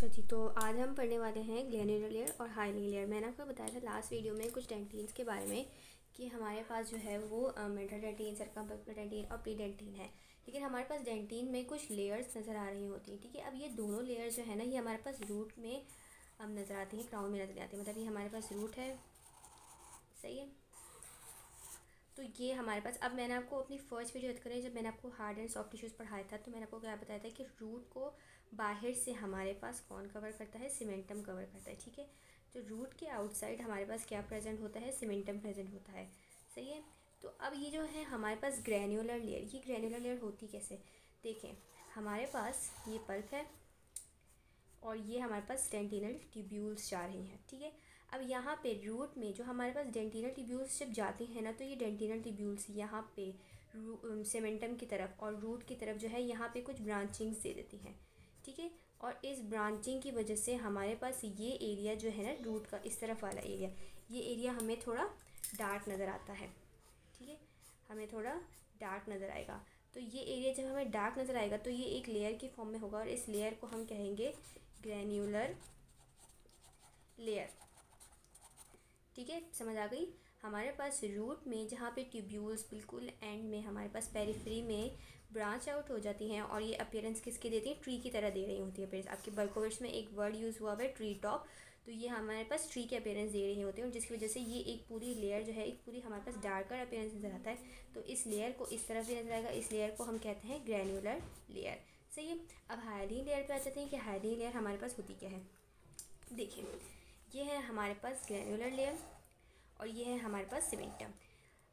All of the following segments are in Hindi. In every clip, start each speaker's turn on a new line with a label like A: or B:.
A: अच्छा जी, तो आज हम पढ़ने वाले हैं ग्लैन्युलर लेयर और हाइली लेयर। मैंने आपको बताया था लास्ट वीडियो में कुछ डेंटिन्स के बारे में कि हमारे पास जो है वो मिडल डेंटिन, सर्कम्फलेक्स डेंटिन और प्री डेंटिन है। लेकिन हमारे पास डेंटिन में कुछ लेयर्स नज़र आ रही होती हैं, ठीक है। अब ये दोनों लेयर जो है ना, ये हमारे पास रूट में अब नज़र आती हैं, क्राउन में नज़र आती है। मतलब ये हमारे पास रूट है, सही है। तो ये हमारे पास, अब मैंने आपको अपनी फर्स्ट वीडियो याद करें जब मैंने आपको हार्ड एंड सॉफ्ट टिश्यूज़ पढ़ाया था, तो मैंने आपको क्या बताया था कि रूट को बाहर से हमारे पास कौन कवर करता है, सीमेंटम कवर करता है, ठीक है। तो रूट के आउटसाइड हमारे पास क्या प्रेजेंट होता है, सीमेंटम प्रेजेंट होता है, सही है। तो अब ये जो है हमारे पास ग्रैन्युलर लेयर, ये ग्रैन्युलर लेयर होती कैसे, देखें। हमारे पास ये पल्प है और ये हमारे पास डेंटिनल ट्यूब्यूल्स जा रही हैं, ठीक है। अब यहाँ पे रूट में जो हमारे पास डेंटिनल ट्यूब्यूल्स जब जाती हैं ना, तो ये डेंटिनल ट्यूब्यूल्स यहाँ पे सेमेंटम की तरफ और रूट की तरफ जो है यहाँ पे कुछ ब्रांचिंग्स दे देती हैं, ठीक है। और इस ब्रांचिंग की वजह से हमारे पास ये एरिया जो है ना, रूट का इस तरफ वाला एरिया, ये एरिया हमें थोड़ा डार्क नज़र आता है, ठीक है। हमें थोड़ा डार्क नज़र आएगा। तो ये एरिया जब हमें डार्क नज़र आएगा तो ये एक लेयर की फॉर्म में होगा और इस लेयर को हम कहेंगे ग्रैन्युलर लेयर, ठीक है। समझ आ गई। हमारे पास रूट में जहाँ पे ट्यूब्यूल्स बिल्कुल एंड में हमारे पास पेरिफेरी में ब्रांच आउट हो जाती हैं और ये अपीयरेंस किसकी देती हैं, ट्री की तरह दे रही होती है अपीयरेंस। आपके बर्कोविट्स में एक वर्ड यूज़ हुआ है ट्री टॉप, तो ये हमारे पास ट्री के अपीयरेंस दे रही होती है और जिसकी वजह से ये एक पूरी लेयर जो है, एक पूरी हमारे पास डार्कर अपीयरेंस नज़र आता है। तो इस लेयर को इस तरह भी नजर आएगा, इस लेयर को हम कहते हैं ग्रैन्युलर लेयर, सही है। अब हाइलीन लेयर पे आ जाते हैं कि हाइलीन लेयर हमारे पास होती क्या है। देखिए, ये है हमारे पास ग्रैन्युलर लेयर और ये है हमारे पास सीमेंटम।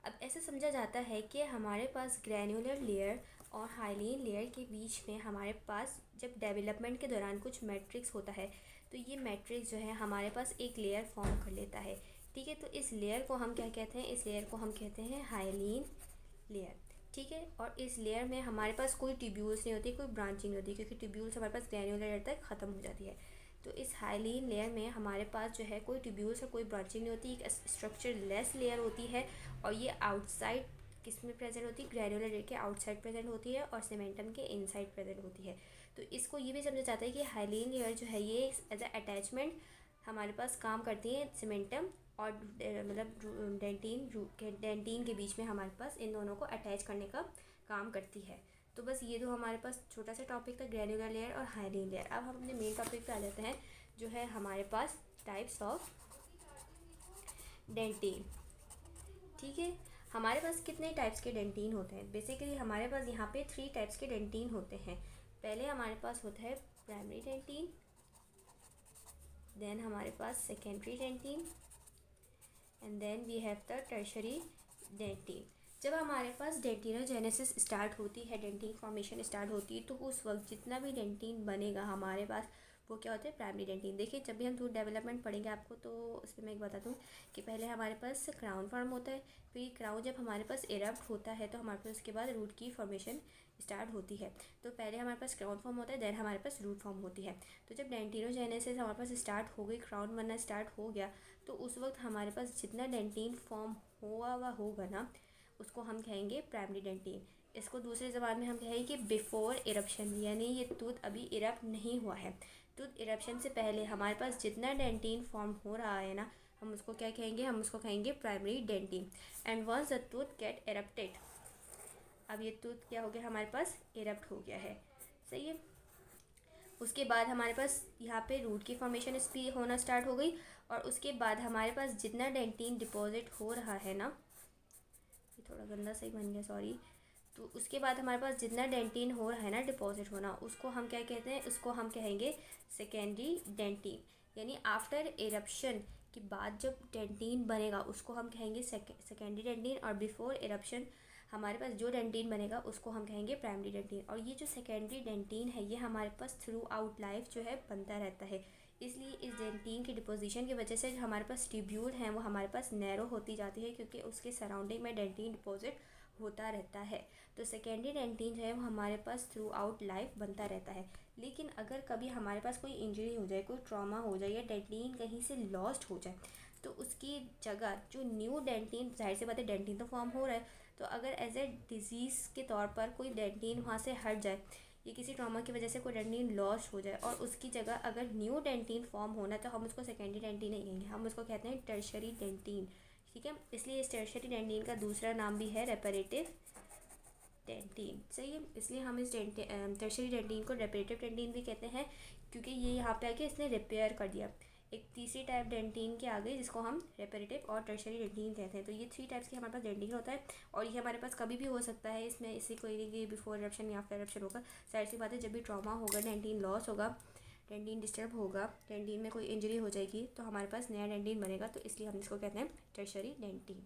A: अब ऐसा समझा जाता है कि हमारे पास ग्रैन्युलर लेयर और हाइलीन लेयर के बीच में हमारे पास जब डेवलपमेंट के दौरान कुछ मैट्रिक्स होता है, तो ये मैट्रिक्स जो है हमारे पास एक लेयर फॉर्म कर लेता है, ठीक है। तो इस लेयर को हम क्या कहते हैं, इस लेयर को हम कहते हैं हाइलीन लेयर, ठीक है। और इस लेयर में हमारे पास कोई ट्यूब्यूल्स नहीं होती, कोई ब्रांचिंग नहीं होती, क्योंकि ट्यूब्यूल्स हमारे पास ग्रैन्युलर लेयर तक ख़त्म हो जाती है। तो इस हाइलीन लेयर में हमारे पास जो है कोई ट्यूब्यूल्स और कोई ब्रांचिंग नहीं होती, एक स्ट्रक्चर लेस लेयर होती है और ये आउटसाइड किस में प्रेजेंट होती है, ग्रैन्युलर लेयर के आउटसाइड प्रेजेंट होती है और सीमेंटम के इनसाइड प्रेजेंट होती है। तो इसको ये भी समझा जाता है कि हाइलीन लेयर जो है ये एज अ अटैचमेंट हमारे पास काम करती है सीमेंटम और मतलब डेंटिन के बीच में हमारे पास इन दोनों को अटैच करने का काम करती है। तो बस ये तो हमारे पास छोटा सा टॉपिक था, ग्रैन्युलर लेयर और हाइलीन लेयर। अब हम अपने मेन टॉपिक पे आ जाते हैं, जो है हमारे पास टाइप्स ऑफ डेंटिन, ठीक है। हमारे पास कितने टाइप्स के डेंटिन होते हैं, बेसिकली हमारे पास यहाँ पे 3 टाइप्स के डेंटिन होते हैं। पहले हमारे पास होता है प्राइमरी डेंटिन, देन हमारे पास secondary dentin and then we have the tertiary dentin. जब हमारे पास डेंटिनोजेनेसिस स्टार्ट होती है, डेंटिन फॉर्मेशन स्टार्ट होती है, तो उस वक्त जितना भी डेंटिन बनेगा हमारे पास वो क्या होता है, प्राइमरी डेंटिन। देखिए, जब भी हम टूथ डेवलपमेंट पढ़ेंगे आपको, तो उसमें मैं एक बता दूँ कि पहले हमारे पास क्राउन फॉर्म होता है, फिर क्राउन जब हमारे पास इरप्ट होता है तो हमारे पास उसके बाद रूट की फॉर्मेशन स्टार्ट होती है। तो पहले हमारे पास क्राउन फॉर्म होता है, देन हमारे पास रूट फॉर्म होती है। तो जब डेंटिनोजेनेसिस हमारे पास स्टार्ट हो गई, क्राउन बनना स्टार्ट हो गया, तो उस वक्त हमारे पास जितना डेंटिन फॉर्म हुआ होगा ना, उसको हम कहेंगे प्राइमरी डेंटिन। इसको दूसरे ज़बान में हम कहेंगे कि बिफोर इरप्शन, यानी ये टूथ अभी इरप्ट नहीं हुआ है। टूथ इरप्शन से पहले हमारे पास जितना डेंटिन फॉर्म हो रहा है ना, हम उसको क्या कहेंगे, हम उसको कहेंगे primary dentin. And once the tooth get erupted, अब ये टूथ क्या हो गया, हमारे पास इरप्ट हो गया है, सही है। उसके बाद हमारे पास यहाँ पे रूट की फॉर्मेशन इसकी होना स्टार्ट हो गई और उसके बाद हमारे पास जितना डेंटिन डिपॉजिट हो रहा है ना, ये थोड़ा गंदा सही बन गया, सॉरी। तो उसके बाद हमारे पास जितना डेंटिन हो रहा है ना डिपॉजिट होना, उसको हम क्या कहते हैं, उसको हम कहेंगे सेकेंडरी डेंटिन। यानी आफ्टर इरप्शन के बाद जब डेंटिन बनेगा उसको हम कहेंगे सेकेंडरी डेंटिन, और बिफोर इरप्शन हमारे पास जो डेंटिन बनेगा उसको हम कहेंगे प्राइमरी डेंटिन। और ये जो सेकेंडरी डेंटिन है ये हमारे पास थ्रू आउट लाइफ जो है बनता रहता है। इसलिए इस डेंटिन की डिपोजिशन की वजह से जो हमारे पास ट्यूब्यूल हैं वो हमारे पास नैरो होती जाती है, क्योंकि उसके सराउंडिंग में डेंटिन डिपॉजिट होता रहता है। तो सेकेंडरी डेंटिन जो है वो हमारे पास थ्रू आउट लाइफ बनता रहता है। लेकिन अगर कभी हमारे पास कोई इंजरी हो जाए, कोई ट्रॉमा हो जाए या डेंटिन कहीं से लॉस्ट हो जाए, तो उसकी जगह जो न्यू डेंटिन, जाहिर सी बात है डेंटिन तो फॉर्म हो रहा है, तो अगर एज ए डिज़ीज़ के तौर पर कोई डेंटिन वहाँ से हट जाए ये किसी ट्रॉमा की वजह से कोई डेंटिन लॉस हो जाए और उसकी जगह अगर न्यू डेंटिन फॉर्म होना, तो हम उसको सेकेंडरी डेंटिन नहीं कहेंगे, हम उसको कहते हैं टर्शरी डेंटिन। ठीक है, इसलिए इस टर्शरी डेंटिन का दूसरा नाम भी है रेपरेटिव डेंटिन। सही है, इसलिए हम इस टर्शरी डेंटिन को रेपरेटिव डेंटिन भी कहते हैं, क्योंकि ये यहाँ पे आके इसने रिपेयर कर दिया। एक तीसरी टाइप डेंटिन के आ गई जिसको हम रेपरेटिव और टर्शरी डेंटिन कहते हैं। तो ये 3 टाइप्स के हमारे पास डेंटिन होता है और ये हमारे पास कभी भी हो सकता है। इसमें इसी कोई नहीं बिफोर इरप्शन या आफ्टर इरप्शन होगा। साइड सी बात है, जब भी ट्रॉमा होगा, डेंटिन लॉस होगा, डेंटिन डिस्टर्ब होगा, डेंटिन में कोई इंजरी हो जाएगी, तो हमारे पास नया डेंटिन बनेगा। तो इसलिए हम इसको कहते हैं टर्शरी डेंटिन।